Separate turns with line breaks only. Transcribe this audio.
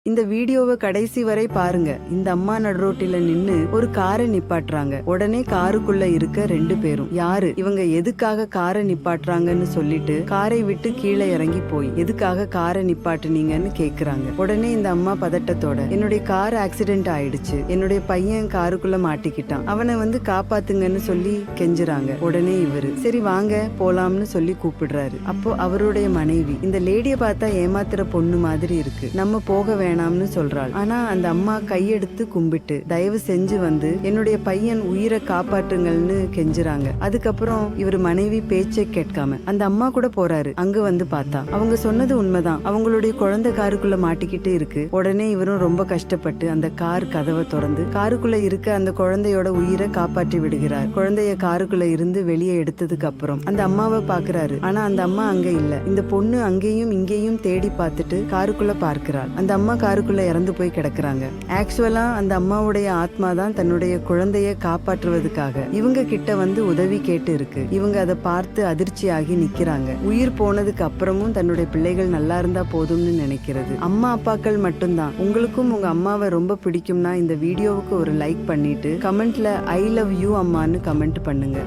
இந்த வீடியோவை கடைசி வரை பாருங்க. இந்த அம்மா நடுரோட்டில நின்னு ஒரு காரை நிப்பாட்டுறாங்க. உடனே காருக்குள்ள இருக்க 2 பேரும் யாரு இவங்க, எதுக்காக காரை நிப்பாட்டுறாங்கன்னு சொல்லிட்டு காரை விட்டு கீழே இறங்கி போய் எதுக்காக காரை நிப்பாட்டுனீங்கன்னு கேக்குறாங்க. உடனே இந்த அம்மா பதட்டத்தோட, என்னுடைய கார் ஆக்சிடென்ட் ஆயிடுச்சு, என்னுடைய பையன் காருக்குள்ள மாட்டிக்கிட்டான், அவனை காப்பாத்துங்கன்னு சொல்லி கெஞ்சுறாங்க. உடனே இவரு சரி வாங்க போலாம்னு சொல்லி கூப்பிடுறாரு. அப்போ அவருடைய மனைவி, இந்த லேடிய பார்த்தா ஏமாத்துற பொண்ணு மாதிரி இருக்கு, நம்ம போக வேணாம்னு சொல்றாள். ஆனா அந்த அம்மா கையெடுத்து கும்பிட்டு தயவு செஞ்சு என்னுடைய பையன் உயிரை காப்பாற்றுங்கள்னு கெஞ்சுறாங்க. அதுக்கப்புறம் இவர் மனைவி பேச்சை கேட்காம அந்த அம்மா கூட போறாரு. அங்க பார்த்தா அவங்க சொன்னது உண்மைதான், அவங்களுடைய குழந்தை காருக்குள்ள மாட்டிக்கிட்டு இருக்கு. உடனே இவரும் ரொம்ப கஷ்டப்பட்டு அந்த கார் கதவை திறந்து காருக்குள்ள இருக்க அந்த குழந்தையோட உயிரை காப்பாற்றி விடுகிறார். குழந்தைய காருக்குள்ள இருந்து வெளியே எடுத்ததுக்கு அப்புறம் அந்த அம்மாவை பாக்குறாரு. ஆனா அந்த அம்மா அங்க இல்ல. இந்த பொண்ணு அங்கேயும் இங்கேயும் தேடி பார்த்துட்டு காருக்குள்ள பார்க்கிறாள். அந்த அம்மா காருக்குள்ள இறந்து போய் கிடக்குறாங்க. ஆக்சுவலா அந்த அம்மாவுடைய ஆத்மா தான் தன்னுடைய குழந்தைய காப்பாற்றுவதற்காக இவங்க கிட்ட உதவி கேட்டு இருக்கு. இவங்க அதை பார்த்து அதிர்ச்சியாகி நிக்கிறாங்க. உயிர் போனதுக்கு அப்புறமும் தன்னுடைய பிள்ளைகள் நல்லா இருந்தா போதும்னு நினைக்கிறது. அம்மா அப்பாக்கள் மட்டும்தான். உங்களுக்கும் உங்க அம்மாவை ரொம்ப பிடிக்கும்னா இந்த வீடியோவுக்கு ஒரு லைக் பண்ணிட்டு கமெண்ட்ல ஐ லவ் யூ அம்மான்னு கமெண்ட் பண்ணுங்க.